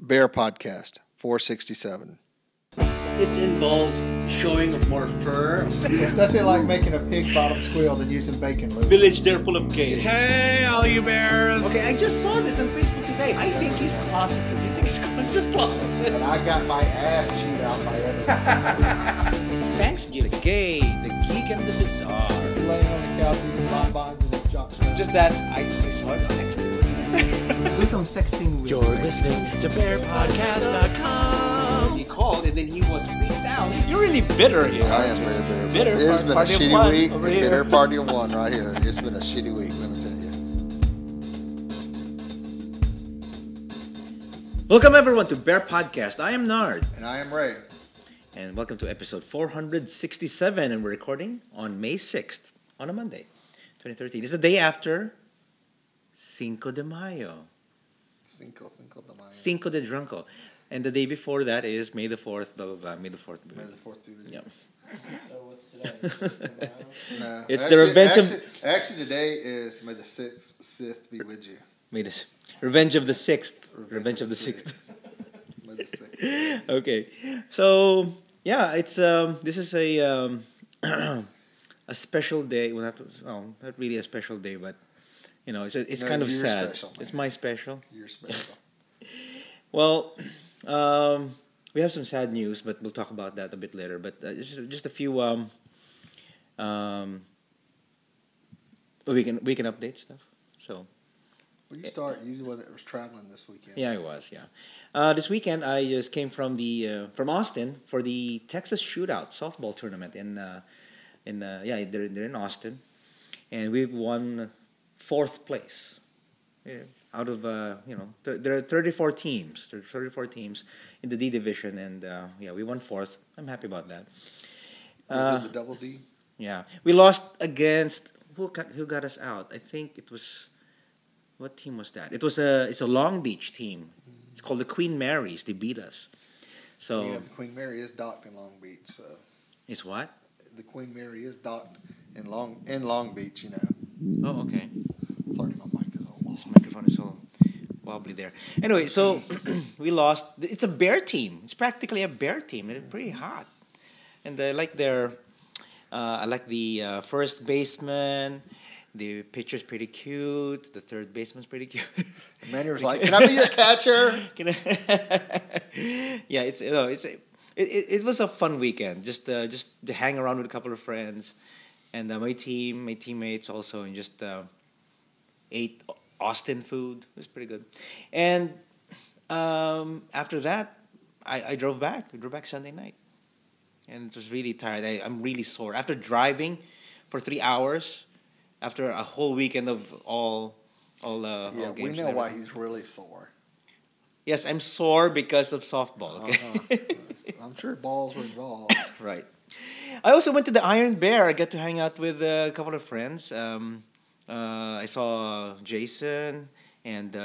BearPodcast 467. It involves showing of more fur. There's nothing like making a pig bottom squeal than using bacon lube. Village there full of gays. Hey, all you bears! Okay, I just saw this on Facebook today. I think he's closeted. You think he's just closeted? And I got my ass chewed out by everything. Thanks, Jill. The gay, the geek, and the bizarre. You're laying on the couch eating bonbons and it's junk smash. Just that I saw it on accident. Do some sexting with You're listening to BearPodcast.com. He called and then he was freaked out. You're really bitter here. I am very bitter. Bitter. It's been a Party of shitty one week. over Bitter here. party of one right here. It's been a shitty week, let me tell you. Welcome everyone to Bear Podcast. I am Nard. And I am Ray. And welcome to episode 467. And we're recording on May 6th, on a Monday, 2013. It's the day after Cinco de Mayo. Cinco de Mayo. Cinco de Drunko. And the day before that is May the 4th, blah, blah, blah. May the 4th. May the 4th be with you. Yeah. So what's today? No, It's the revenge of... Actually, today is May the 6th be with you. May the... Revenge of the 6th. Revenge of the 6th. May the 6th. Okay. So, yeah, it's... this is a... a special day. Well, not really a special day, but... You know, it's No, kind of you're sad. special, man. It's my special. You're special. Well, we have some sad news, but we'll talk about that a bit later. But just a few weekend update stuff. So. Well, you start. You was traveling this weekend. Yeah, I was. Yeah, this weekend I just came from from Austin for the Texas Shootout softball tournament they're in Austin, and we've won 4th place. Yeah, out of there are 34 teams. There are 34 teams in the D division, and we won 4th. I'm happy about that. Was it the double D? Yeah, we lost against who got us out. I think it was, what team was that? It's a Long Beach team. It's called the Queen Marys. They beat us. So The Queen Mary is docked in Long Beach. So it's what? the Queen Mary is docked in Long Beach. You know. Oh, okay. Sorry, my mic is a little This microphone is so wobbly there. Anyway, so we lost. It's a bear team. It's practically a bear team. They're pretty hot, and I like the first baseman. The pitcher's pretty cute. The third baseman's pretty cute. Manny was like, "Can I be your catcher?" Yeah, it was a fun weekend. Just to hang around with a couple of friends, and my teammates also, and just ate Austin food. It was pretty good. And after that, I drove back. I drove back Sunday night, and it was really tired. I'm really sore after driving for 3 hours. After a whole weekend of all games. We know why he's really sore. Yes, I'm sore because of softball. Okay? I'm sure balls were involved. Right. I also went to the Iron Bear. I got to hang out with a couple of friends. I saw Jason and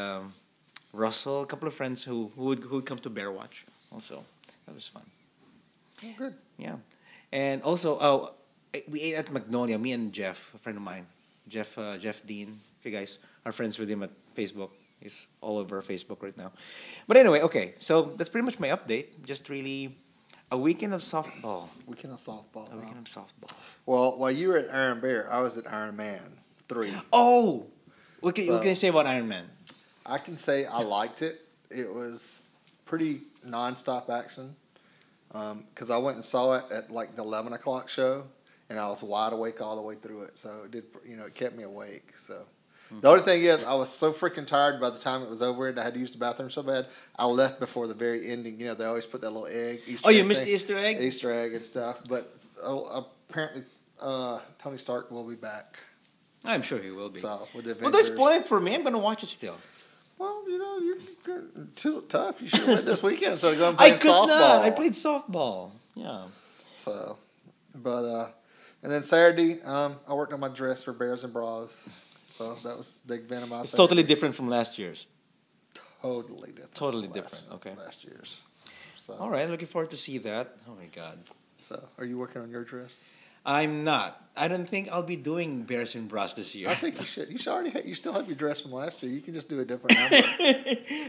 Russell, a couple of friends who would come to Bear Watch. Also, that was fun. Oh, good. Yeah, and also we ate at Magnolia. Me and Jeff, a friend of mine, Jeff Dean. If you guys are friends with him at Facebook, he's all over Facebook right now. But anyway, okay. So that's pretty much my update. Just really a weekend of softball. Weekend of softball. A weekend of softball. Well, while you were at Iron Bear, I was at Iron Man 3. Oh, what can you say about Iron Man? I can say I liked it. It was pretty nonstop action. Because I went and saw it at like the 11 o'clock show, and I was wide awake all the way through it. So it kept me awake. So the only thing is, I was so freaking tired by the time it was over, and I had to use the bathroom so bad. I left before the very ending. You know, they always put that little egg. Easter egg You missed thing, the Easter egg? Easter egg and stuff. But apparently, Tony Stark will be back. I'm sure he will be. So with the Well, Avengers. don't spoil it for me. I'm going to watch it still. Well, you're too tough. You should have went this weekend instead of going play softball. Not. I played softball. Yeah. So, but and then Saturday, I worked on my dress for Bears and Bras. So that was big event of my It's Saturday. totally different from last year's. Totally different. Totally from different. Okay. Last year's. So. All right. Looking forward to see that. Oh my God. So, are you working on your dress? I'm not. I don't think I'll be doing Bears and Bras this year. I think you should. You should already. You still have your dress from last year. You can just do a different number.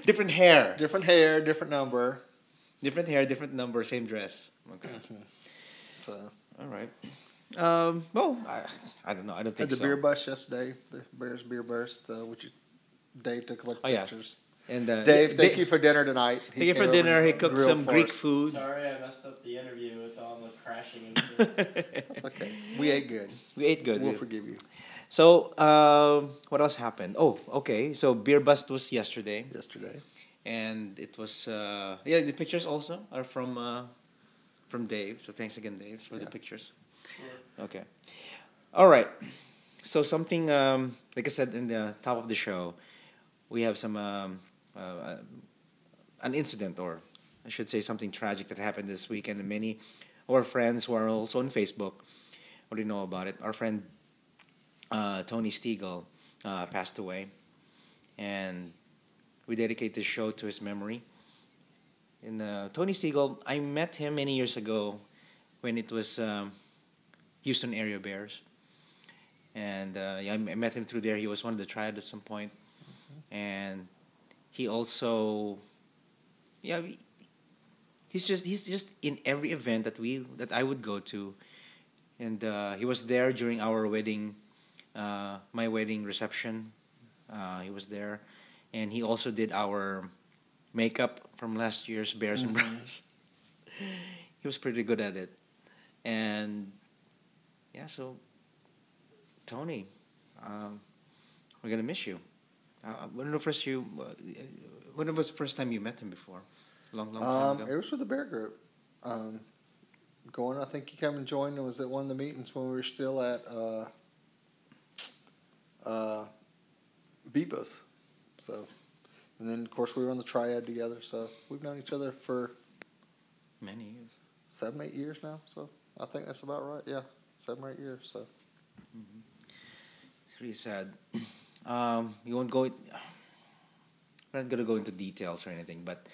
Different hair. Different hair, different number. Different hair, different number, same dress. Okay. So. All right. Well, I don't know. I don't think Had the so. beer bus yesterday. The Bears beer burst. Which Dave took a bunch of pictures. And Dave, thank you for dinner tonight. Thank you for dinner. He cooked some Greek us. food. Sorry, I messed up the interview with all the crashing into it. That's okay. We ate good. We ate good. We'll forgive you. So, what else happened? Oh, okay. So, Beer Bust was yesterday. And it was, the pictures also are from Dave. So, thanks again, Dave, for the pictures. Sure. Okay. All right. So, something, like I said in the top of the show, we have some, an incident, or I should say something tragic that happened this weekend. And many of our friends who are also on Facebook already know about it. Our friend Tony Stegall passed away, and we dedicate this show to his memory. And Tony Stegall, I met him many years ago when it was Houston area Bears, and I met him through there. He was one of the triad at some point, and he also, he's just in every event that I would go to, and he was there during our wedding. My wedding reception, he was there, and he also did our makeup from last year's Bears and Bras. He was pretty good at it, and so Tony, we're gonna miss you. When was the first time you met him before? Long time ago. It was with the Bear Group. I think you came and joined. It was at one of the meetings when we were still at Biba's. So, and then of course we were on the triad together. So we've known each other for many years, 7-8 years now. So I think that's about right. Yeah, 7 or 8 years. So it's really sad. You won't go. We're not gonna go into details or anything, but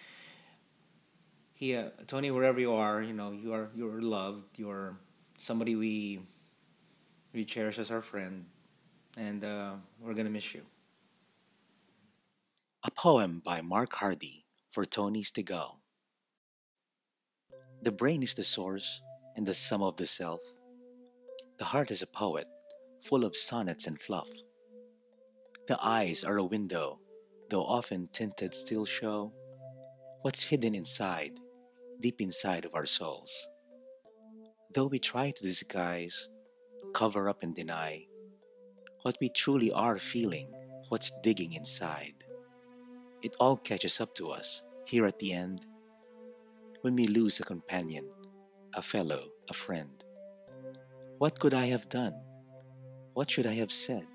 Tony, wherever you are, you're loved. You're somebody we cherish as our friend, and we're gonna miss you. A poem by Mark Hardy for Tony Stegall. The brain is the source and the sum of the self. The heart is a poet, full of sonnets and fluff. The eyes are a window, though often tinted still show what's hidden inside, deep inside of our souls. Though we try to disguise, cover up and deny what we truly are feeling, what's digging inside, it all catches up to us here at the end when we lose a companion, a fellow, a friend. What could I have done? What should I have said?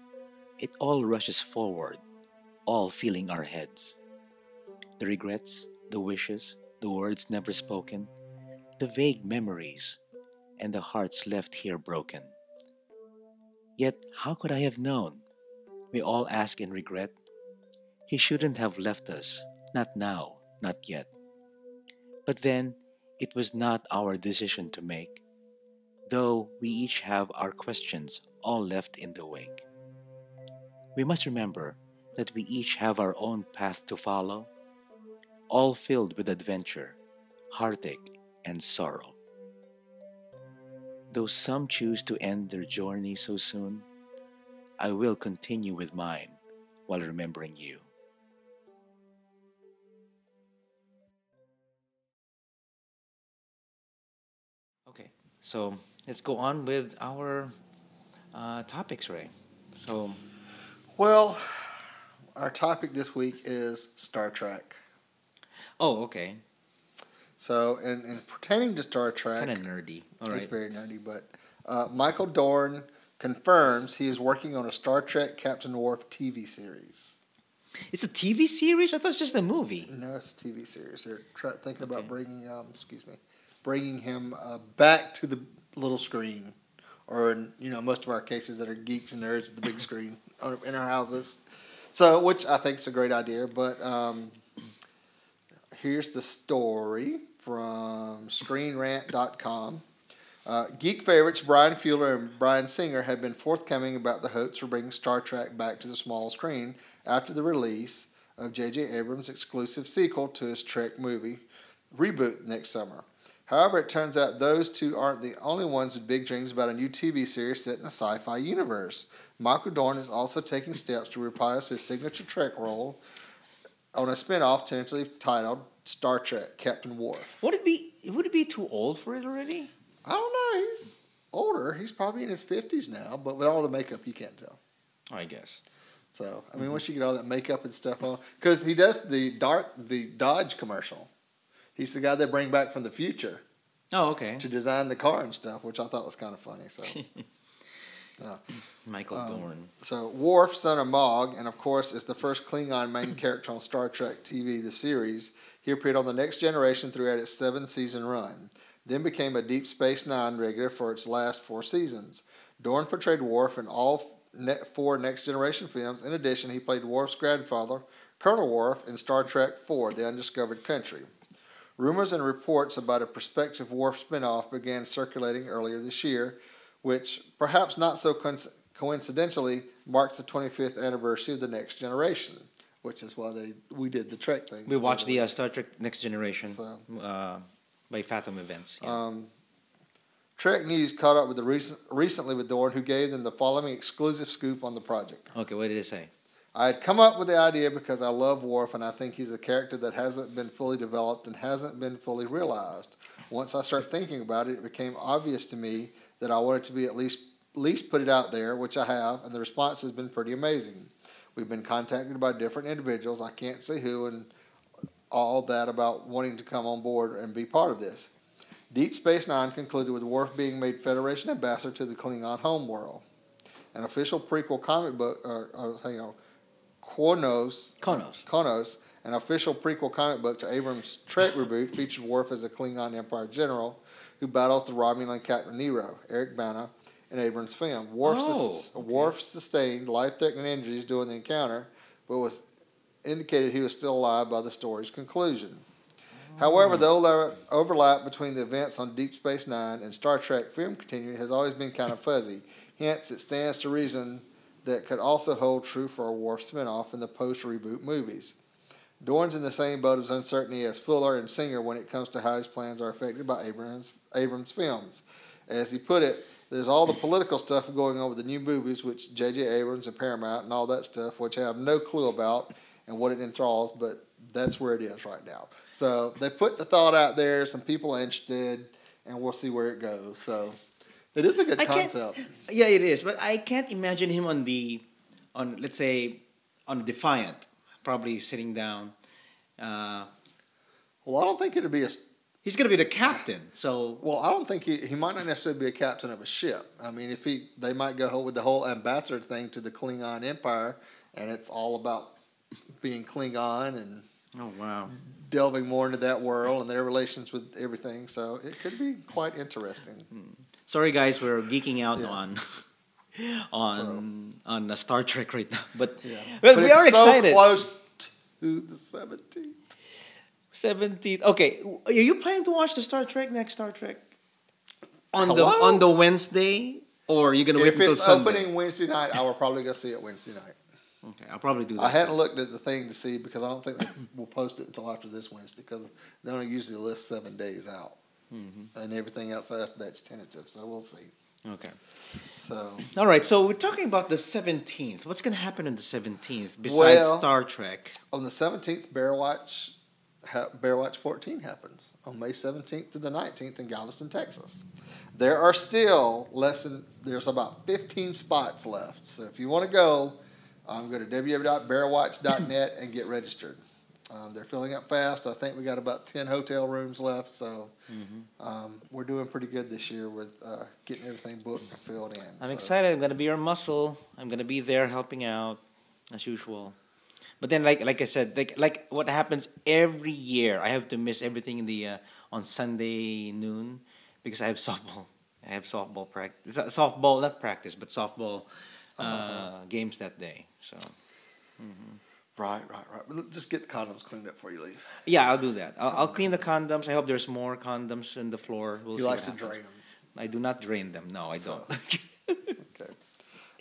It all rushes forward, all filling our heads. The regrets, the wishes, the words never spoken, the vague memories, and the hearts left here broken. Yet how could I have known? We all ask in regret. He shouldn't have left us, not now, not yet. But then, it was not our decision to make, though we each have our questions all left in the wake. We must remember that we each have our own path to follow, all filled with adventure, heartache, and sorrow. Though some choose to end their journey so soon, I will continue with mine while remembering you. Okay, so let's go on with our topics, Ray. So, well, our topic this week is Star Trek. Oh, okay. So, in pertaining to Star Trek, Kind of nerdy. All right. It's very nerdy, but Michael Dorn confirms he is working on a Star Trek Captain Worf TV series. It's a TV series? I thought it's just a movie. No, it's a TV series. They're thinking about bringing him back to the little screen, or in most of our cases that are geeks and nerds at the big screen in our houses. So, which I think is a great idea. But here's the story from ScreenRant.com. Geek favorites Brian Fuller and Bryan Singer had been forthcoming about the hopes for bringing Star Trek back to the small screen after the release of J.J. Abrams' exclusive sequel to his Trek movie reboot next summer. However, it turns out those two aren't the only ones with big dreams about a new TV series set in a sci-fi universe. Michael Dorn is also taking steps to reprise his signature Trek role on a spin-off tentatively titled Star Trek Captain Worf. Would it be too old for it already? I don't know. He's older. He's probably in his 50s now, but with all the makeup, you can't tell. I guess. So, I mean, once you get all that makeup and stuff on, because he does the Dodge commercial. He's the guy they bring back from the future. Oh, okay. To design the car and stuff, which I thought was kind of funny. So, Michael Dorn. So, Worf, son of Mog, and of course, is the first Klingon main character on Star Trek TV, the series. He appeared on The Next Generation throughout its 7-season run, then became a Deep Space Nine regular for its last 4 seasons. Dorn portrayed Worf in all 4 Next Generation films. In addition, he played Worf's grandfather, Colonel Worf, in Star Trek IV, The Undiscovered Country. Rumors and reports about a prospective Worf spinoff began circulating earlier this year, which, perhaps not so coincidentally, marks the 25th anniversary of The Next Generation, which is why we did the Trek thing. We watched the Star Trek Next Generation So, by Fathom Events. Yeah. Trek News caught up with recently with Dorn, who gave them the following exclusive scoop on the project. Okay, what did it say? I had come up with the idea because I love Worf, and I think he's a character that hasn't been fully developed and hasn't been fully realized. Once I started thinking about it, it became obvious to me that I wanted to be at least put it out there, which I have, and the response has been pretty amazing. We've been contacted by different individuals, I can't say who, and all that about wanting to come on board and be part of this. Deep Space Nine concluded with Worf being made Federation ambassador to the Klingon homeworld. An official prequel comic book, Konos, an official prequel comic book to Abrams' Trek reboot, featured Worf as a Klingon Empire general who battles the Romulan Captain Nero, Eric Bana, in Abrams' film. Worf sustained life-threatening injuries during the encounter, but was indicated he was still alive by the story's conclusion. However, the overlap between the events on Deep Space Nine and Star Trek film continuity has always been kind of fuzzy. Hence, it stands to reason that could also hold true for a Worf spinoff in the post-reboot movies. Dorn's in the same boat of uncertainty as Fuller and Singer when it comes to how his plans are affected by Abrams' films. As he put it, there's all the political stuff going on with the new movies, which J.J. Abrams and Paramount and all that stuff, which I have no clue about and what it enthralls, but that's where it is right now. So they put the thought out there, some people are interested, and we'll see where it goes. So it is a good concept. Yeah, it is, but I can't imagine him on Defiant, probably sitting down. Well, I don't think it'd be a... He's going to be the captain, so... Well, I don't think he might not necessarily be a captain of a ship. I mean, they might go with the whole ambassador thing to the Klingon Empire, and it's all about being Klingon and delving more into that world and their relations with everything. So it could be quite interesting. Sorry, guys, we're geeking out on Star Trek right now, but we are excited. So close to the 17th. 17th. Okay, are you planning to watch the next Star Trek on the Wednesday, or are you gonna wait until Sunday? If it's opening Wednesday night, I will probably go see it Wednesday night. Okay, I'll probably do that. I hadn't looked at the thing to see because I don't think they will post it until after this Wednesday because they only usually list 7 days out, and everything else after that's tentative. So we'll see. Okay. So. All right. So we're talking about the 17th. What's going to happen on the 17th besides Star Trek? On the 17th, Bearwatch 14 happens on May 17th to the 19th in Galveston, Texas. There are still there's about 15 spots left. So if you want to go to www.bearwatch.net and get registered. They're filling up fast. I think we got about 10 hotel rooms left, so we're doing pretty good this year with getting everything booked and filled in. I'm excited. I'm going to be your muscle. I'm going to be there helping out as usual. But then, like I said, like what happens every year, I have to miss everything on Sunday noon because I have softball. I have softball practice. Softball, not practice, but softball games that day. So. Right. But just get the condoms cleaned up before you leave. Yeah, I'll do that. I'll clean the condoms. I hope there's more condoms in the floor. We'll he likes to drain them. I do not drain them. No, I don't. Okay.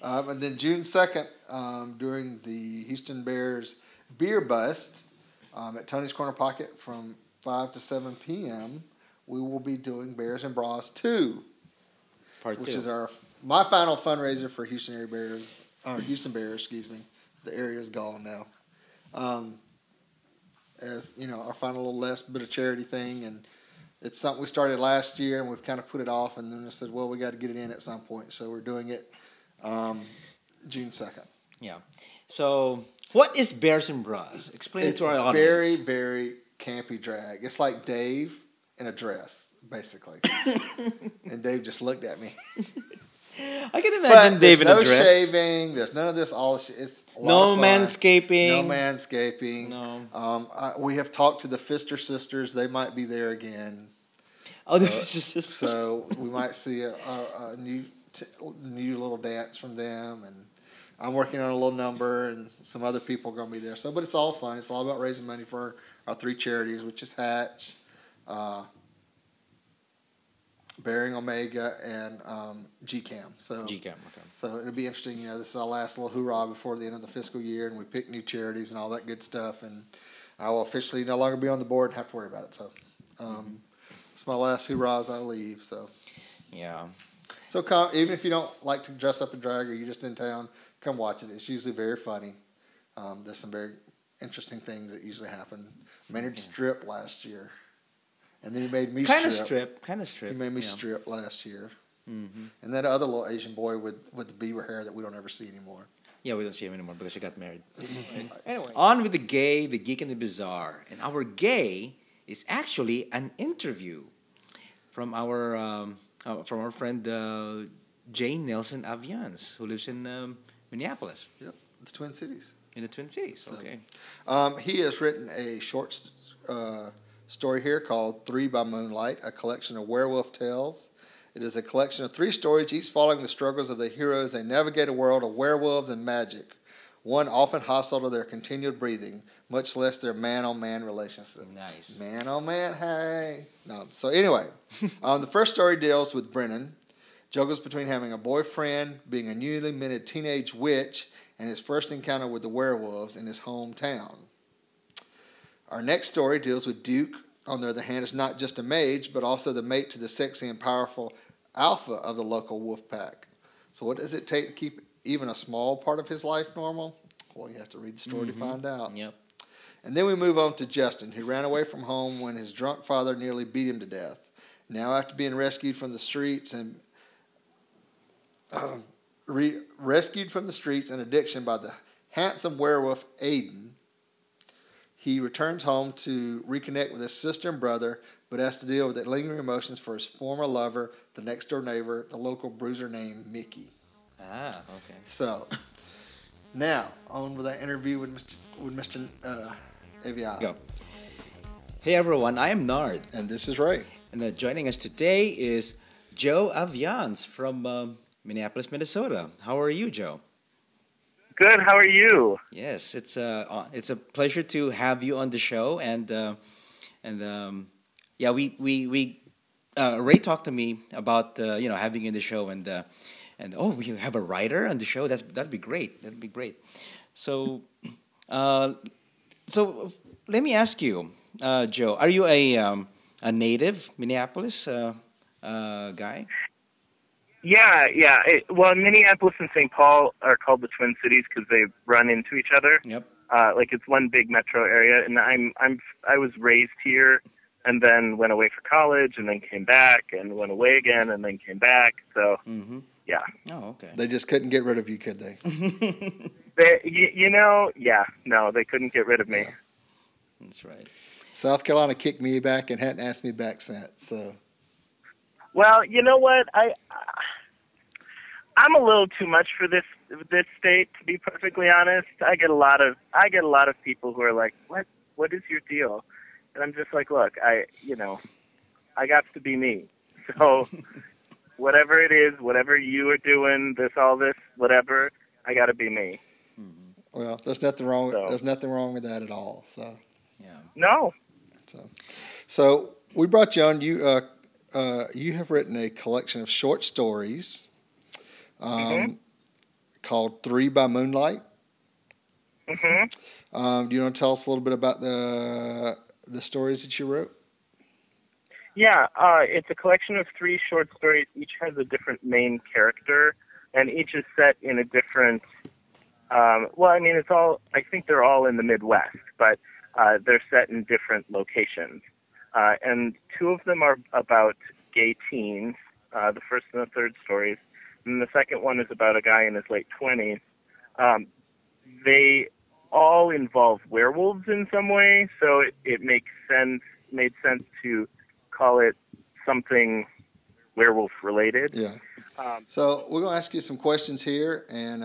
And then June 2nd, during the Houston Bears Beer Bust at Tony's Corner Pocket from 5 to 7 p.m., we will be doing Bears and Bras 2. Part which 2. is my final fundraiser for Houston Bears. Excuse me. The area is gone now. As you know, our final little last bit of charity thing, and it's something we started last year, and we've kind of put it off, and then I said, well, we got to get it in at some point, so we're doing it June 2nd. Yeah. So, what is Bears and Bras? Explain it to our audience. It's very, very campy drag. It's like Dave in a dress, basically. And Dave just looked at me. I can imagine Dave in a dress. There's no shaving. There's none of this. It's a lot of fun. Manscaping. No manscaping. No. We have talked to the Fister sisters. They might be there again. Oh, the Fister sisters. So we might see a new little dance from them, and I'm working on a little number, and some other people are going to be there. So, but it's all fun. It's all about raising money for our 3 charities, which is Hatch, Bearing Omega, and GCAM. So GCAM, okay. So it'll be interesting. You know, this is our last little hoorah before the end of the fiscal year, and we pick new charities and all that good stuff. And I will officially no longer be on the board and have to worry about it. So it's my last hoorah as I leave. So yeah. So come, even if you don't like to dress up in drag or you're just in town, come watch it. It's usually very funny. There's some very interesting things that usually happen. Maynard stripped last year. And then he made me strip. Kind of strip. He made me strip last year. Mm-hmm. And that other little Asian boy with the beaver hair that we don't ever see anymore. Yeah, we don't see him anymore because he got married. Anyway, on with the gay, the geek, and the bizarre. And our gay is actually an interview from our friend J Nelson Aviance, who lives in Minneapolis. Yep, the Twin Cities. In the Twin Cities, So, okay. He has written a short story here called Three by Moonlight, a collection of werewolf tales. It is a collection of 3 stories, each following the struggles of the heroes as they navigate a world of werewolves and magic, one often hostile to their continued breathing, much less their man-on-man relationship. Nice. Man-on-man, hey. No. So anyway, the first story deals with Brennan, juggles between having a boyfriend, being a newly minted teenage witch, and his first encounter with the werewolves in his hometown. Our next story deals with Duke. On the other hand, is not just a mage, but also the mate to the sexy and powerful alpha of the local wolf pack. So what does it take to keep even a small part of his life normal? Well, you have to read the story to find out. Yep. And then we move on to Justin, who ran away from home when his drunk father nearly beat him to death. Now, after being rescued from the streets and addiction by the handsome werewolf Aiden, he returns home to reconnect with his sister and brother, but has to deal with the lingering emotions for his former lover, the next-door neighbor, the local bruiser named Mickey. Ah, okay. So, now, on with that interview with Mr. Aviance. Go. Hey, everyone. I am Nard. And this is Ray. And joining us today is Joe Aviance from Minneapolis, Minnesota. How are you, Joe? Good. How are you? Yes, it's a pleasure to have you on the show, and Ray talked to me about having you in the show, and oh, you have a writer on the show. That'd be great. That'd be great. So let me ask you, Joe, are you a native Minneapolis guy? Yeah. Well, Minneapolis and St. Paul are called the Twin Cities because they run into each other. Yep. Like it's one big metro area, and I was raised here, and then went away for college, and then came back, and went away again, and then came back. So, yeah. Oh, okay. They just couldn't get rid of you, could they? No, they couldn't get rid of me. Yeah. That's right. South Carolina kicked me back and hadn't asked me back since. So. Well, you know what? I'm a little too much for this state, to be perfectly honest. I get a lot of people who are like, "What is your deal?" And I'm just like, "Look, I got to be me. So whatever it is, whatever you are doing, all this, whatever, I got to be me." Well, there's nothing wrong. There's nothing wrong with that at all. So. Yeah. No. So we brought you on. you have written a collection of short stories called Three by Moonlight. Do you want to tell us a little bit about the stories that you wrote? Yeah, it's a collection of 3 short stories. Each has a different main character, and each is set in a different. I think they're all in the Midwest, but they're set in different locations. And 2 of them are about gay teens, the first and the third stories, and the second one is about a guy in his late 20s. They all involve werewolves in some way, so it made sense to call it something werewolf related. Yeah. So we're going to ask you some questions here, and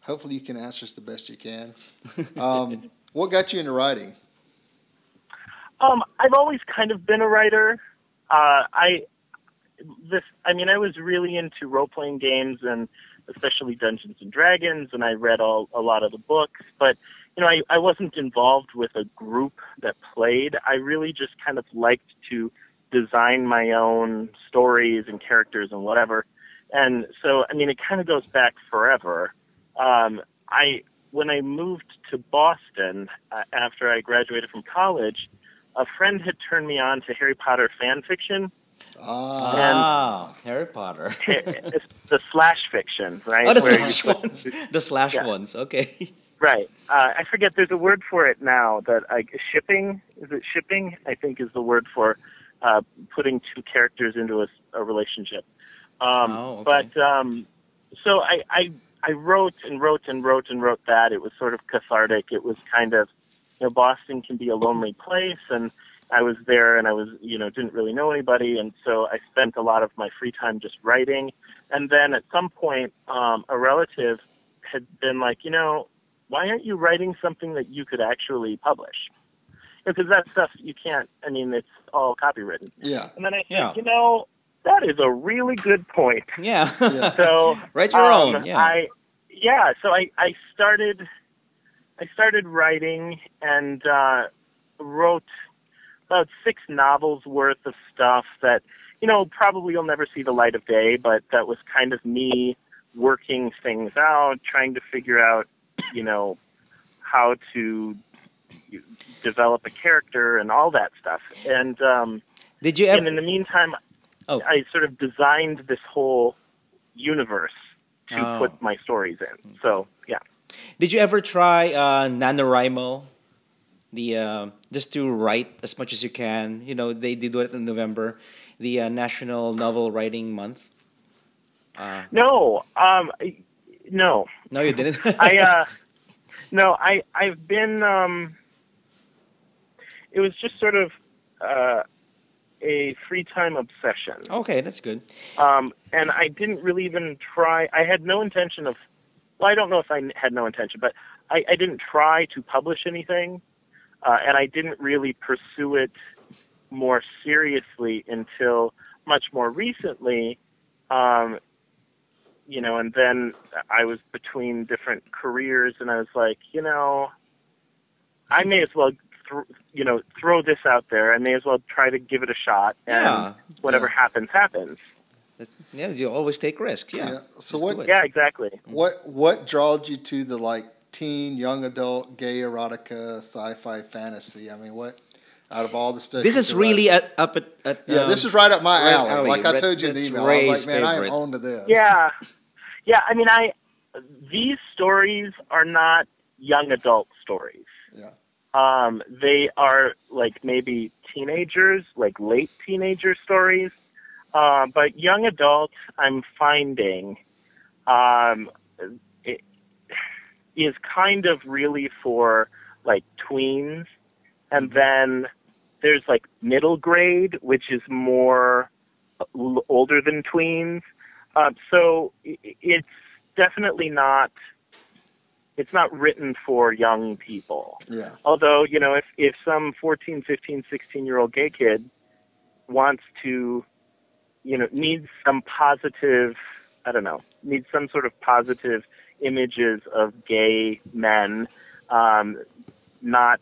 hopefully you can answer us the best you can. What got you into writing? I've always kind of been a writer. I was really into role-playing games, and especially Dungeons and Dragons, and I read a lot of the books, but I wasn't involved with a group that played. I really just kind of liked to design my own stories and characters and whatever. And so, it kind of goes back forever. When I moved to Boston after I graduated from college, a friend had turned me on to Harry Potter fan fiction. Harry Potter. The slash fiction, right? Oh, the slash ones. The slash ones, okay. Right. I forget, there's a word for it now that shipping, is it shipping? I think is the word for putting 2 characters into a relationship. Okay. But, so I wrote and wrote and wrote and wrote that. It was sort of cathartic. It was kind of, Boston can be a lonely place, and I was there and I was, didn't really know anybody, and so I spent a lot of my free time just writing. And then at some point, a relative had been like, why aren't you writing something that you could actually publish? Because that stuff you can't, it's all copywritten. Yeah. And then I said, that is a really good point. Yeah. So write your own. Yeah. So I started writing and wrote about 6 novels worth of stuff that, probably you'll never see the light of day, but that was kind of me working things out, trying to figure out, how to develop a character and all that stuff. And did you ever? And in the meantime, I sort of designed this whole universe to put my stories in. So, yeah. Did you ever try NaNoWriMo? Just to write as much as you can. They do it in November, the National Novel Writing Month. No. No. No, you didn't. I've been. It was just sort of a free time obsession. Okay, that's good. And I didn't really even try. I had no intention of. Well, I don't know if I had no intention, but I didn't try to publish anything, and I didn't really pursue it more seriously until much more recently. And then I was between different careers, and I was like, I may as well, throw this out there. I may as well try to give it a shot, and whatever happens, happens. You always take risks. Yeah. So what? Yeah, exactly. What draws you to the teen, young adult, gay erotica, sci-fi, fantasy? What? Out of all the stuff, this is really up at this is right up my alley. alley. Like I told you in the email, I was like, man, I am on to this. Yeah. These stories are not young adult stories. Yeah. They are maybe teenagers, late teenager stories. But young adult, I'm finding, it is kind of really for tweens, and then there's middle grade, which is more older than tweens. So it's definitely not. It's not written for young people. Yeah. Although, if some 14, 15, 16-year-old gay kid wants to, needs some positive, needs some sort of positive images of gay men, not,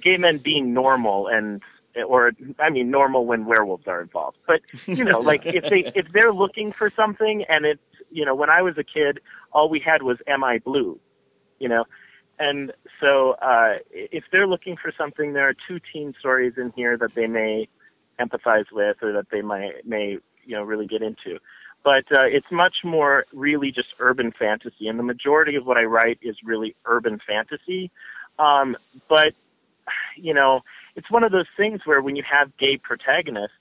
gay men being normal and or I mean, normal when werewolves are involved. But you know, like if they're looking for something, and it's, you know, when I was a kid, all we had was Am I Blue, you know, and so if they're looking for something, there are 2 teen stories in here that they may empathize with, or that they may you know, really get into. But it's much more really just urban fantasy, and the majority of what I write is really urban fantasy. But you know, it's one of those things where when you have gay protagonists,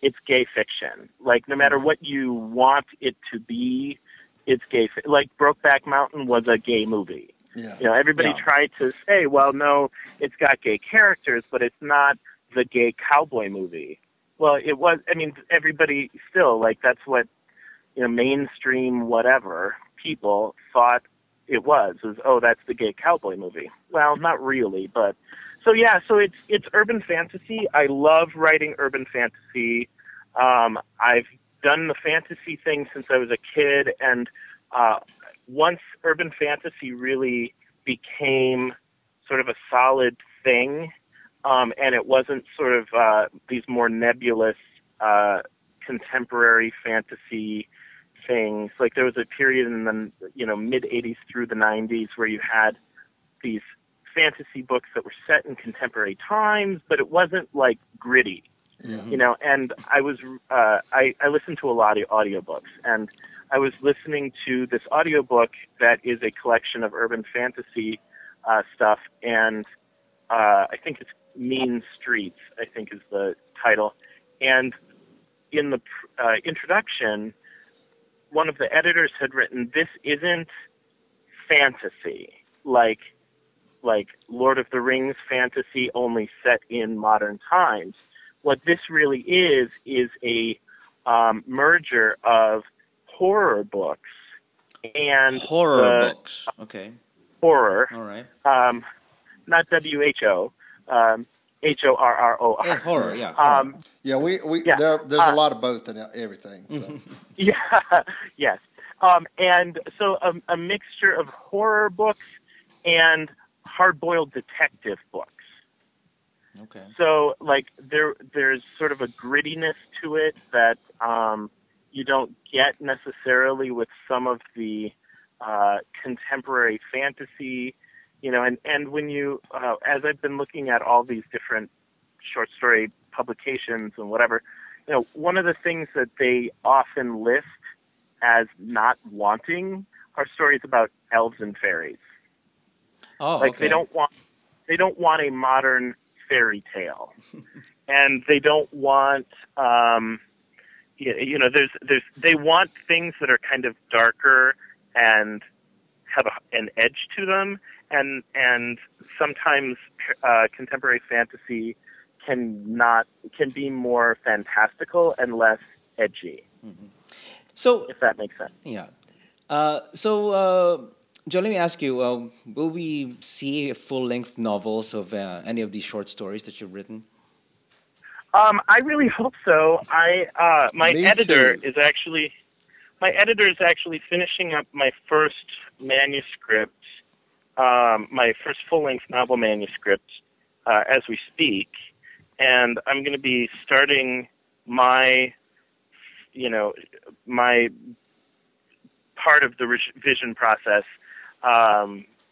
it's gay fiction. Like, no matter what you want it to be, it's gay. Like, Brokeback Mountain was a gay movie. Yeah. You know, everybody tried to say, well, no, it's got gay characters, but it's not the gay cowboy movie. Well, it was. I mean, everybody still, like, that's what, you know, mainstream whatever people thought it was, oh, that's the gay cowboy movie. Well, not really, but so yeah, so it's urban fantasy. I love writing urban fantasy. I've done the fantasy thing since I was a kid, and once urban fantasy really became sort of a solid thing, and it wasn't sort of these more nebulous contemporary fantasy things. Like, there was a period in the, you know, mid 80s through the 90s where you had these fantasy books that were set in contemporary times, but it wasn't like gritty, you know. And I was I listened to a lot of audiobooks, and I was listening to this audiobook that is a collection of urban fantasy stuff, and I think it's Mean Streets, I think is the title. And in the introduction, one of the editors had written, this isn't fantasy, like Lord of the Rings fantasy only set in modern times. What this really is a merger of horror books and books. Okay. Horror. All right. Not WHO. HORROR. Yeah, horror. Yeah. Yeah, we yeah. there's a lot of both in everything. So. Yeah. Yes. And so a mixture of horror books and hard-boiled detective books. Okay. So, like, there's sort of a grittiness to it that you don't get necessarily with some of the contemporary fantasy, you know. And when you, as I've been looking at all these different short story publications and whatever, you know, one of the things that they often list as not wanting are stories about elves and fairies. Oh, like, okay. they don't want a modern fairy tale, and they don't want you know, they want things that are kind of darker and have an edge to them, and sometimes contemporary fantasy can be more fantastical and less edgy. Mm-hmm. So, if that makes sense. Yeah. Joe, let me ask you, will we see full-length novels of any of these short stories that you've written? I really hope so. My editor is actually finishing up my first manuscript, my first full-length novel manuscript, as we speak, and I'm going to be starting my part of the revision process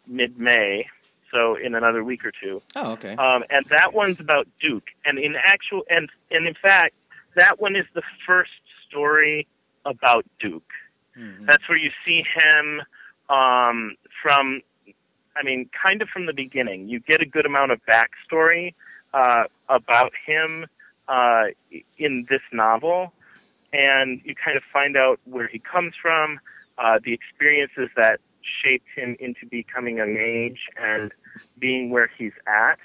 mid-May, so in another week or two. Oh, okay. And that one's about Duke, and in fact, that one is the first story about Duke. Mm-hmm. That's where you see him kind of from the beginning. You get a good amount of backstory about him in this novel, and you kind of find out where he comes from, the experiences that shaped him into becoming a mage and being where he's at.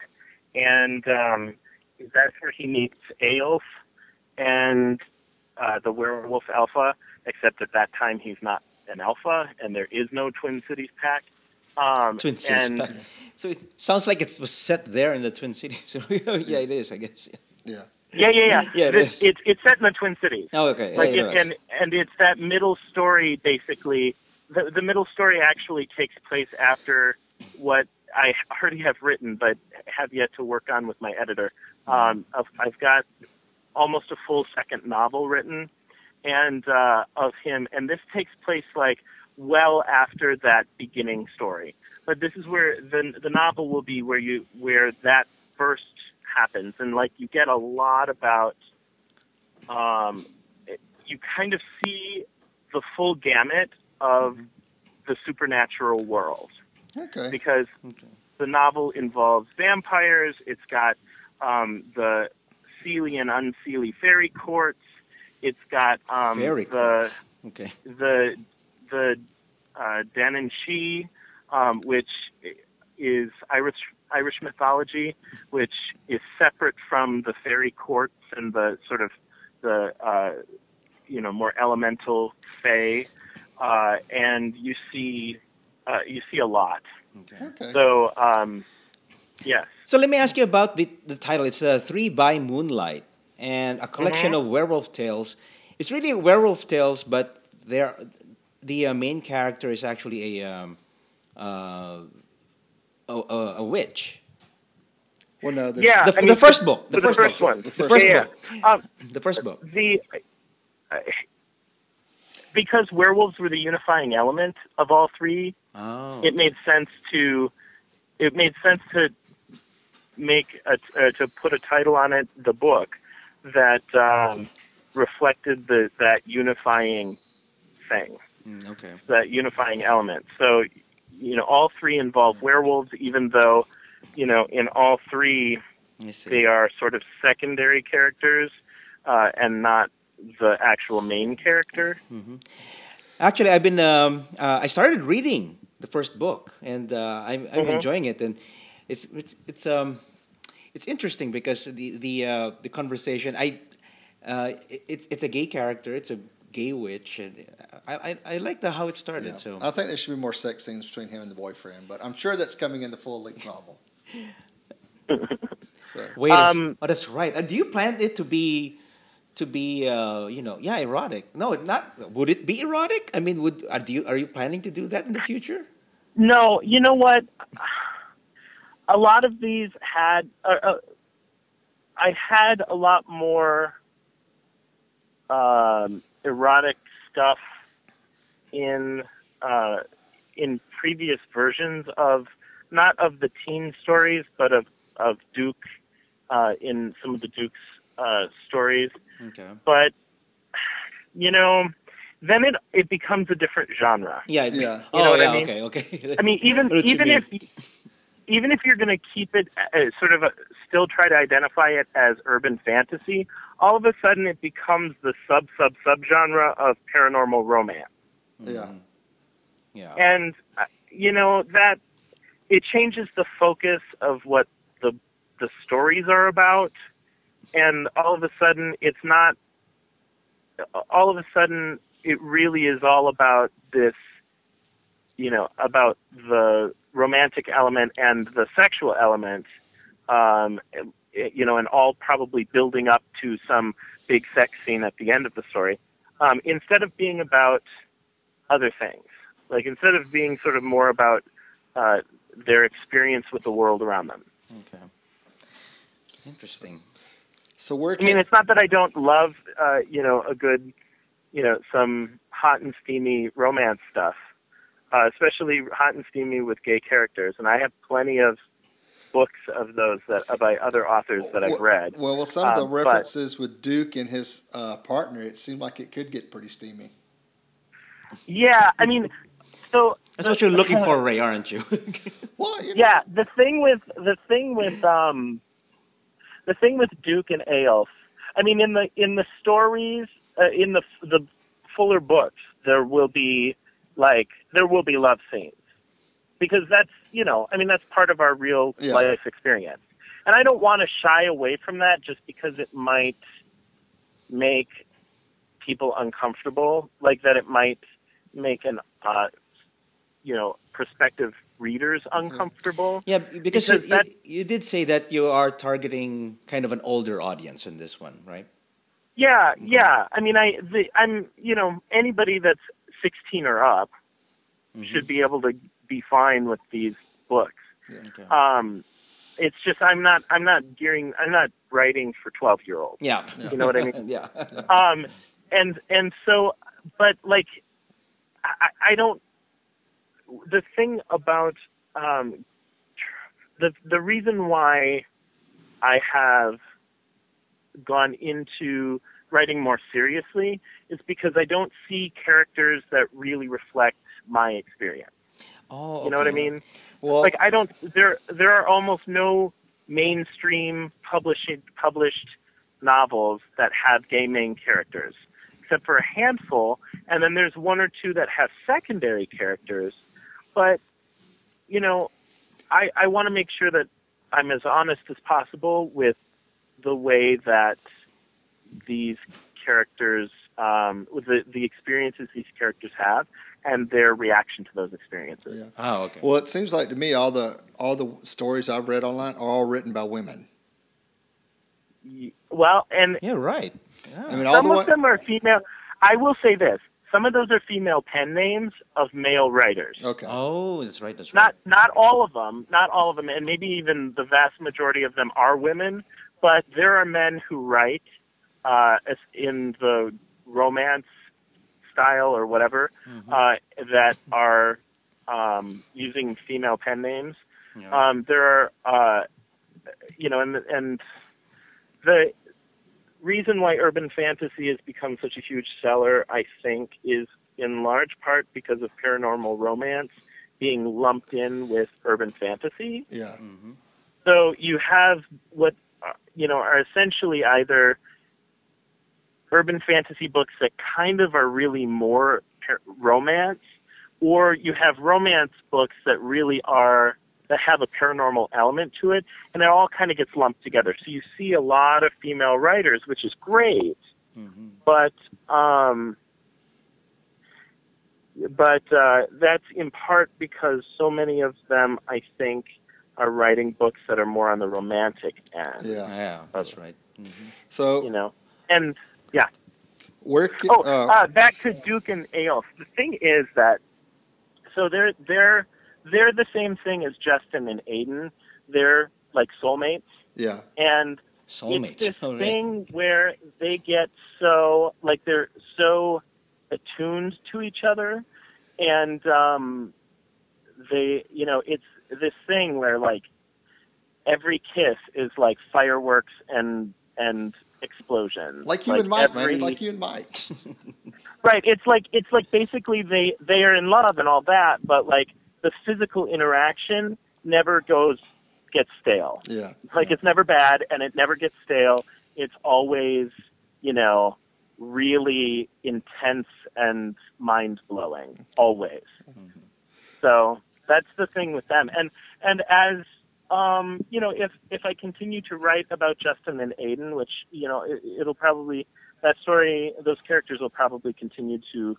And that's where he meets Aelf and the werewolf alpha, except at that time he's not an alpha, and there is no Twin Cities Pact. Twin Cities Pact. So it sounds like it was set there in the Twin Cities. So yeah, it is, I guess. Yeah. Yeah, it's set in the Twin Cities. Oh, okay. Like and it's that middle story, basically. The middle story actually takes place after what I already have written, but have yet to work on with my editor. I've got almost a full second novel written, and of him, and this takes place like well after that beginning story. But this is where the novel will be where that first happens, and like you get a lot about. You kind of see the full gamut of the supernatural world. Okay. Because the novel involves vampires. It's got the Seelie and Unseelie fairy courts. It's got Fairy courts. Okay. the Dan and She, which is Irish mythology, which is separate from the fairy courts and the sort of the more elemental fae, and you see a lot. Okay. So yes. So let me ask you about the title. It's Three By Moonlight, and a collection of werewolf tales. It's really werewolf tales, but the main character is actually a witch. Well, no, there's The first book. The first one. The first Yeah. book. The first book. Because werewolves were the unifying element of all three, it made sense to make to put a title on it, the book, that reflected that unifying thing, that unifying element. So, all three involve werewolves, even though, in all three, they are sort of secondary characters and not the actual main character. Actually, I've been I started reading the first book, and I'm enjoying it, and it's interesting because the conversation it's a gay character, it's a gay witch, and I like how it started. Yeah. So I think there should be more sex scenes between him and the boyfriend, but I'm sure that's coming in the full-length novel. So. Wait, that's right. Do you plan it to be erotic? No, not. Would it be erotic? I mean, are you planning to do that in the future? No, you know what? A lot of these had. I had a lot more erotic stuff in previous versions of, not of the teen stories, but of Duke in some of the Duke's stories. Okay. But then it becomes a different genre. Yeah. You know what I mean? Okay. I mean, even if you're going to keep it sort of still try to identify it as urban fantasy, all of a sudden it becomes the sub genre of paranormal romance. Yeah. Yeah. And that it changes the focus of what the stories are about, and all of a sudden it's not. All of a sudden it really is all about this, about the romantic element and the sexual element, and all probably building up to some big sex scene at the end of the story, instead of being about other things. Like, instead of being sort of more about their experience with the world around them. Okay. Interesting. So where I mean, it's not that I don't love, a good, some hot and steamy romance stuff, especially hot and steamy with gay characters. And I have plenty of books of those by other authors that I've read. Well, some of the references with Duke and his partner, it seemed like it could get pretty steamy. Yeah, I mean, so that's what you're looking for, Ray, aren't you? Well, yeah, the thing with Duke and Aelf, I mean, in the stories, in the fuller books, there will be love scenes, because that's that's part of our real life experience, and I don't want to shy away from that just because it might make people uncomfortable, like that it might make an prospective readers uncomfortable. Yeah, because you did say that you are targeting kind of an older audience in this one, right? Yeah. I mean, I'm anybody that's 16 or up should be able to be fine with these books. Okay. It's just I'm not writing for 12-year-olds. Yeah. You know what I mean? Yeah. And so, but like, I don't. The thing about the reason why I have gone into writing more seriously is because I don't see characters that really reflect my experience. Oh, okay. You know what I mean? Well, Like I don't. There are almost no mainstream published novels that have gay main characters, except for a handful, and then there's one or two that have secondary characters. But you know, I want to make sure that I'm as honest as possible with the way that these characters, with the experiences these characters have, and their reaction to those experiences. yeah. Oh, okay. Well, it seems like to me all the stories I've read online are all written by women. Well, and Yeah, right. Yeah. I mean, all some the of one. them are female. I will say this: some of those are female pen names of male writers. Okay. Oh, that's right. That's right. Not all of them, and maybe even the vast majority of them are women. But there are men who write as in the romance style or whatever that are using female pen names. Yeah. There are, and the reason why urban fantasy has become such a huge seller, I think, is in large part because of paranormal romance being lumped in with urban fantasy. Yeah. So you have what, are essentially either urban fantasy books that kind of are really more romance, or you have romance books that really that have a paranormal element to it, and it all kind of gets lumped together. So you see a lot of female writers, which is great, but that's in part because so many of them, I think, are writing books that are more on the romantic end. Yeah. Yeah, that's right. So and yeah. where? Can, back to Duke and Aelf. The thing is that, so they're the same thing as Justin and Aiden. They're like soulmates. Yeah. And Soulmates. it's this Oh, right. thing where they get they're so attuned to each other, and it's this thing where like every kiss is like fireworks and explosions. Like you and Mike, man. Like you and Mike. Right. It's like basically they are in love and all that, but like the physical interaction never gets stale. Yeah. Like it's never bad and it never gets stale. It's always, really intense and mind blowing. Always. So that's the thing with them. And as if I continue to write about Justin and Aiden, which, it'll probably, those characters will probably continue to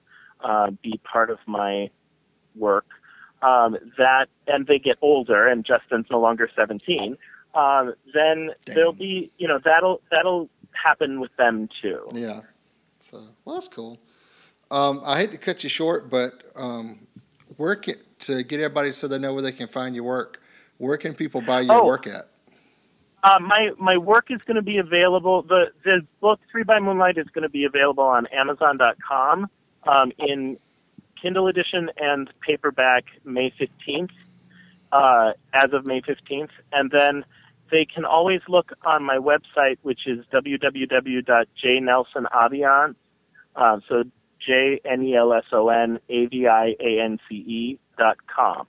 be part of my work. And they get older, and Justin's no longer 17. Then there'll be, that'll happen with them too. Yeah. So, well, that's cool. I hate to cut you short, but to get everybody so they know where they can find your work, where can people buy your work at? My work is going to be available. The book 3 by Moonlight is going to be available on Amazon.com in Kindle edition and paperback May 15th, as of May 15th. And then they can always look on my website, which is www.jnelsonaviance, so JNELSONAVIANCE.com.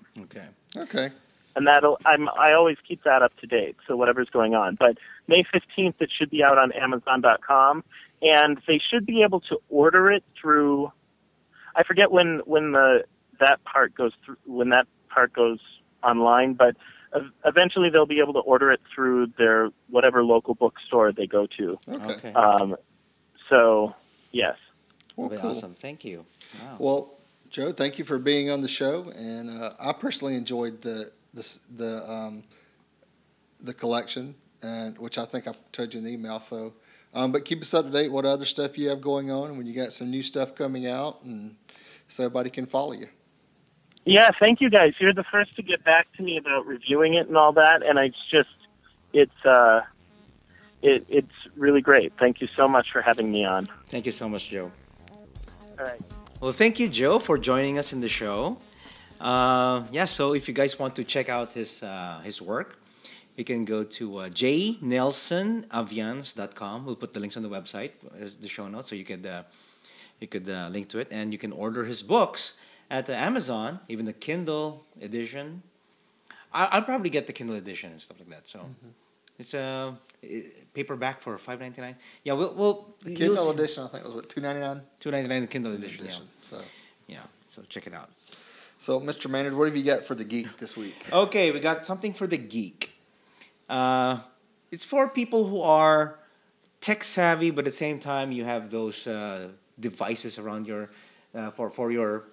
Okay. And I always keep that up to date, so whatever's going on. But May 15th, it should be out on Amazon.com, and they should be able to order it through, I forget when that part goes online, but eventually they'll be able to order it through their whatever local bookstore they go to. Okay. So, yes. Well, Very cool. awesome. Thank you. Wow. Well, Joe, thank you for being on the show, and I personally enjoyed the collection, and which I think I told you in the email. So, but keep us up to date. What other stuff you have going on when you got some new stuff coming out, and so everybody can follow you. Yeah, thank you guys. You're the first to get back to me about reviewing it and all that, and it's really great. Thank you so much for having me on. Thank you so much, Joe. All right. Well, thank you, Joe, for joining us in the show. So if you guys want to check out his work, you can go to jnelsonaviance.com. We'll put the links on the website, the show notes, so you could link to it, and you can order his books at Amazon, even the Kindle edition. I'll probably get the Kindle edition and stuff like that. So it's a paperback for $5.99. Yeah, we'll the Kindle edition. I think was what, $2.99. $2.99 the Kindle edition. Yeah. So So check it out. So, Mr. Maynard, what have you got for the geek this week? Okay, we got something for the geek. It's for people who are tech savvy, but at the same time you have those devices around your for your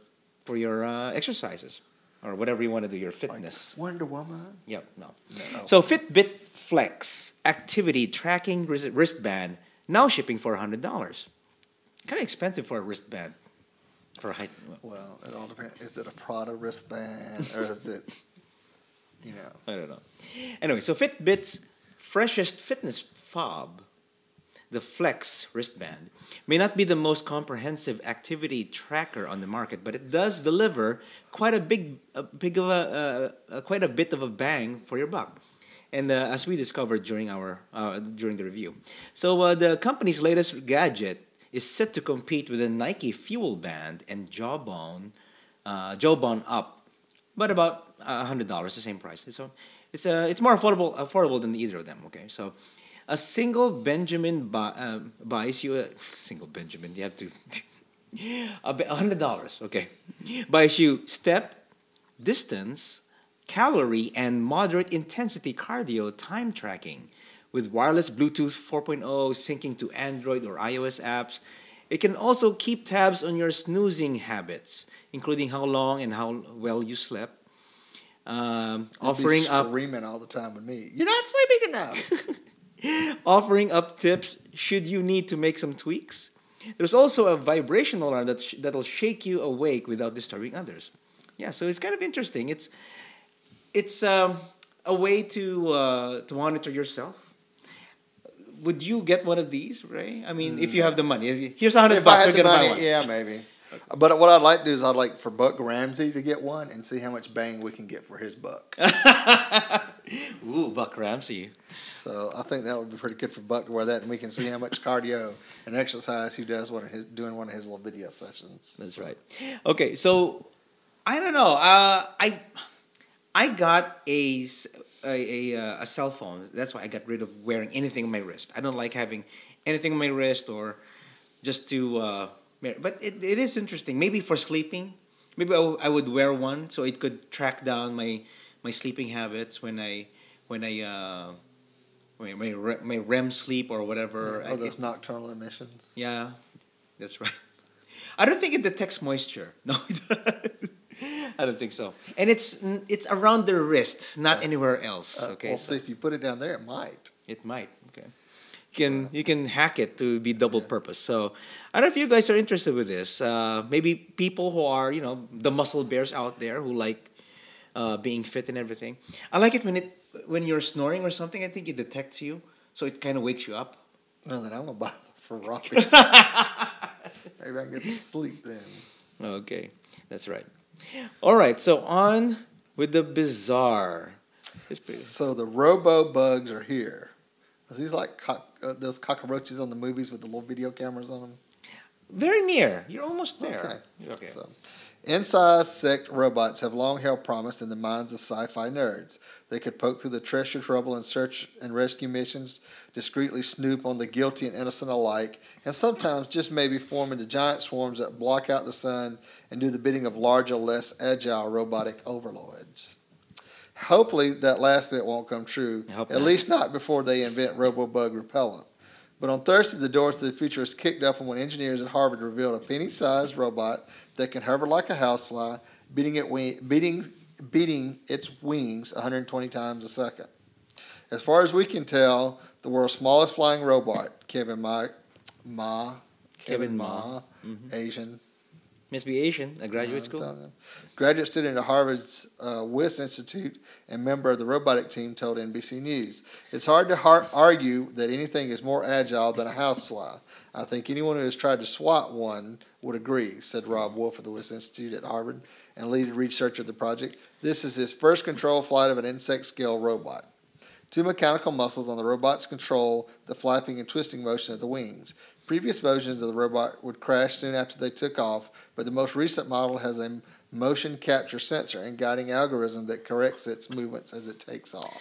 exercises or whatever you want to do, your fitness. Like Wonder Woman? Yep, no. No. So Fitbit Flex activity tracking wristband now shipping for $100. Kind of expensive for a wristband. For height. Well, it all depends. Is it a Prada wristband or is it, I don't know. Anyway, so Fitbit's freshest fitness fob, the Flex wristband, may not be the most comprehensive activity tracker on the market, but it does deliver quite a bit of a bang for your buck. And as we discovered during the review, so the company's latest gadget is set to compete with the Nike Fuel Band and Jawbone Up, but about $100, the same price. So it's more affordable than either of them. Okay, so a single Benjamin buys you single Benjamin. You have to $100. Okay, buys you step, distance, calorie, and moderate intensity cardio time tracking. With wireless Bluetooth 4.0 syncing to Android or iOS apps, it can also keep tabs on your snoozing habits, including how long and how well you slept. Offering up screaming all the time with me. You're not sleeping enough. offering up tips should you need to make some tweaks. There's also a vibration alarm that'll shake you awake without disturbing others. Yeah, so it's kind of interesting. It's a way to monitor yourself. Would you get one of these, Ray? I mean, if you have the money. Here's $100 bucks. We're gonna buy one. Yeah, maybe. But what I'd like to do is I'd like for Buck Ramsey to get one and see how much bang we can get for his buck. Ooh, Buck Ramsey. So I think that would be pretty good for Buck to wear that, and we can see how much cardio and exercise he does doing one of his little video sessions. That's right. Okay, so I don't know. I got a cell phone. That's why I got rid of wearing anything on my wrist. I don't like having anything on my wrist or just to. But it is interesting. Maybe for sleeping, maybe I would wear one so it could track down my sleeping habits when my REM sleep or whatever. Or those nocturnal emissions. Yeah, that's right. I don't think it detects moisture. No, I don't think so. And it's around the wrist, not anywhere else. Okay. Well, see, if you put it down there, it might. It might. Okay. You can hack it to be double purpose. So I don't know if you guys are interested with this. Maybe people who are the muscle bears out there who like being fit and everything. I like it when you're snoring or something. I think it detects you, so it kind of wakes you up. No, then I'm gonna buy it for Robbie. Maybe I can get some sleep then. Okay, that's right. All right, so on with the bizarre. So the robo bugs are here. Are these like those cockroaches on the movies with the little video cameras on them? Very near. You're almost there. Okay. So, insect robots have long held promise in the minds of sci-fi nerds. They could poke through the treasure trouble and search and rescue missions, discreetly snoop on the guilty and innocent alike, and sometimes just maybe form into giant swarms that block out the sun and do the bidding of larger, less agile robotic overlords. Hopefully that last bit won't come true, at least not before they invent RoboBug repellent. But on Thursday, the doors to the future is kicked open when engineers at Harvard revealed a penny-sized robot that can hover like a housefly, beating its wings 120 times a second. As far as we can tell, the world's smallest flying robot, Kevin Ma, Mm-hmm. Asian. Must be Asian, a graduate I'm school. telling you. Graduate student at Harvard's WIS Institute and member of the robotic team told NBC News, "It's hard to argue that anything is more agile than a housefly. I think anyone who has tried to swat one would agree," said Rob Wolf of the WIS Institute at Harvard and lead researcher of the project. This is his first controlled flight of an insect-scale robot. 2 mechanical muscles on the robots control the flapping and twisting motion of the wings. Previous versions of the robot would crash soon after they took off, but the most recent model has a motion capture sensor and guiding algorithm that corrects its movements as it takes off.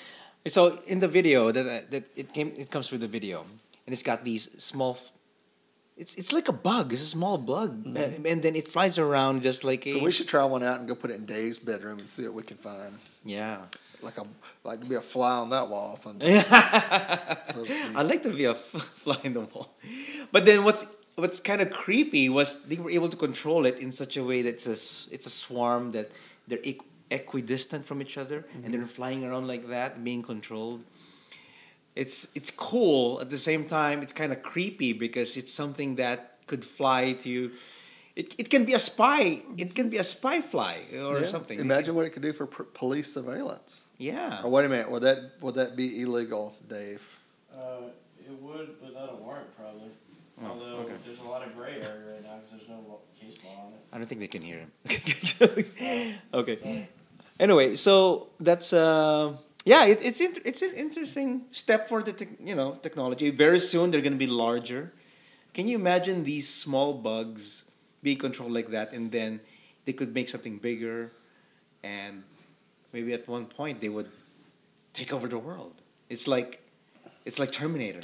So in the video it comes with the video, and it's got these small. It's like a bug. It's a small bug, and then it flies around just like a. So we should try one out and go put it in Dave's bedroom and see what we can find. Yeah. Like to be a fly on that wall sometimes. So to speak. I'd like to be a fly in the wall. But then what's kind of creepy was they were able to control it in such a way that it's a swarm that they're equidistant from each other, and they're flying around like that, being controlled. It's cool. At the same time, it's kind of creepy because it's something that could fly to you. It can be a spy. It can be a spy fly or something. Imagine what it could do for police surveillance. Yeah. Or wait a minute, would that be illegal, Dave? It would without a warrant, probably. Although there's a lot of gray area right now because there's no case law on it. I don't think they can hear him. Okay. Anyway, so that's it's an interesting step for the technology. Very soon they're going to be larger. Can you imagine these small bugs being controlled like that, and then they could make something bigger, and maybe at one point they would take over the world? It's like Terminator.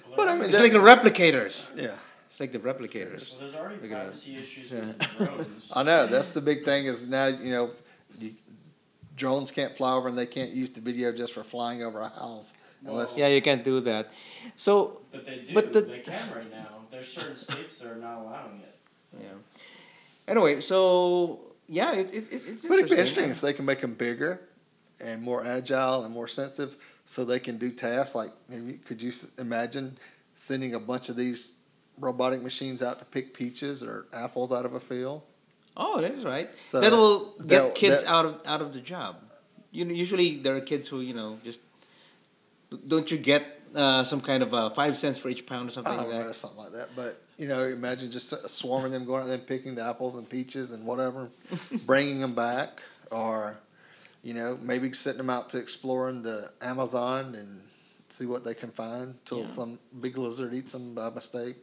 Well, But I mean, It's like the replicators. yeah. It's like the replicators. Well, there's already Look at privacy issues with drones. I know that's the big thing is now drones can't fly over and they can't use the video just for flying over a house unless. Yeah, you can't do that. So. But they do. But they can right now. There's certain states that are not allowing it. Yeah. Anyway, so yeah, it's But it'd be interesting if they can make them bigger and more agile and more sensitive, so they can do tasks like. Could you imagine sending a bunch of these robotic machines out to pick peaches or apples out of a field? Oh, that's right. So that will get kids out of the job. Usually there are kids who just don't you get some kind of 5 cents for each pound or something like that. Something like that. But imagine just swarming them, going out there and picking the apples and peaches and whatever, bringing them back, or maybe setting them out to exploring the Amazon and see what they can find till some big lizard eats them by mistake,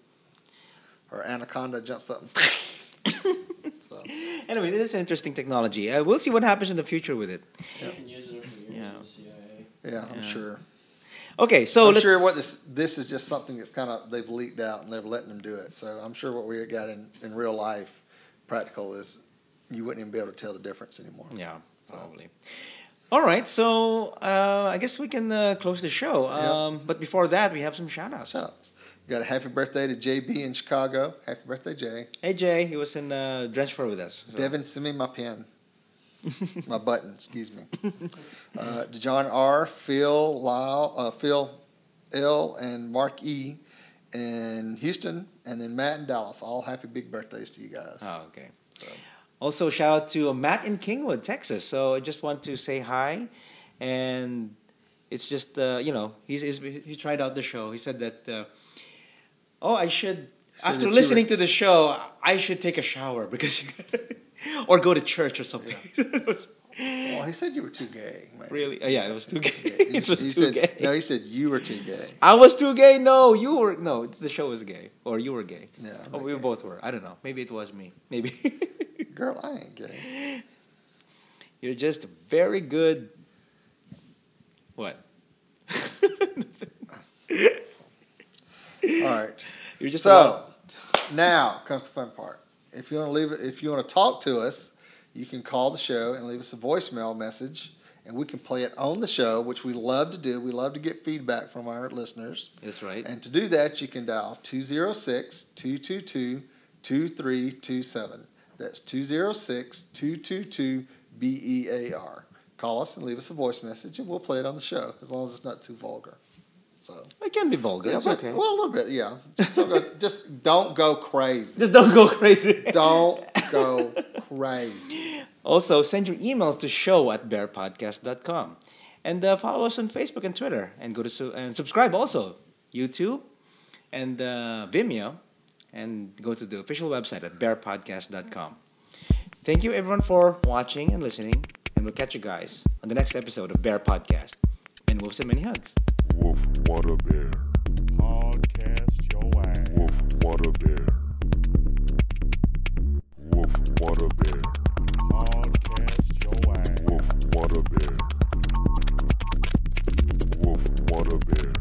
or anaconda jumps up. So. Anyway, this is interesting technology. We'll see what happens in the future with it. You can use it for years in the CIA. Yeah, I'm sure. Okay, so I'm let's. sure what this is just something that's they've leaked out and they're letting them do it. So I'm sure what we got in real life, practical, is you wouldn't even be able to tell the difference anymore. Yeah, probably. All right, so I guess we can close the show. But before that, we have some shout-outs. Shout-outs. We got a happy birthday to JB in Chicago. Happy birthday, Jay. Hey, Jay. He was in Drenchford with us. So. Devin, send me my pen. My button, excuse me. To John R., Phil, Lyle, Phil L., and Mark E. in Houston, and then Matt in Dallas. All happy big birthdays to you guys. Oh, okay. So. Also, shout out to Matt in Kingwood, Texas. So I just want to say hi, and it's just he tried out the show. He said that I should after listening to the show I should take a shower because or go to church or something. Well, he said you were too gay, man. Really? Yeah, it was too gay. It was too gay. No, he said you were too gay. I was too gay? No, you were. No, the show was gay. Or you were gay. Yeah. We both were. I don't know. Maybe it was me. Maybe. Girl, I ain't gay. You're just very good. What? All right. You're just now comes the fun part. If you want to talk to us, you can call the show and leave us a voicemail message, and we can play it on the show, which we love to do. We love to get feedback from our listeners. That's right. And to do that, you can dial 206-222-2327. That's 206-222-BEAR. Call us and leave us a voice message, and we'll play it on the show, as long as it's not too vulgar. So It can be vulgar. yeah, It's but, okay. well, a little bit, yeah. Just don't go crazy. Just don't go crazy. Don't go crazy. Also, send your emails to show@bearpodcast.com. And follow us on Facebook and Twitter. And go to and subscribe also. YouTube and Vimeo. And go to the official website at bearpodcast.com. Thank you everyone for watching and listening. And we'll catch you guys on the next episode of Bear Podcast. And we'll send many hugs. Woof, what a bear. Podcast your ass. Woof, what a bear. Woof, what a bear. Podcast your ass. Woof, what a bear. Woof, what a bear.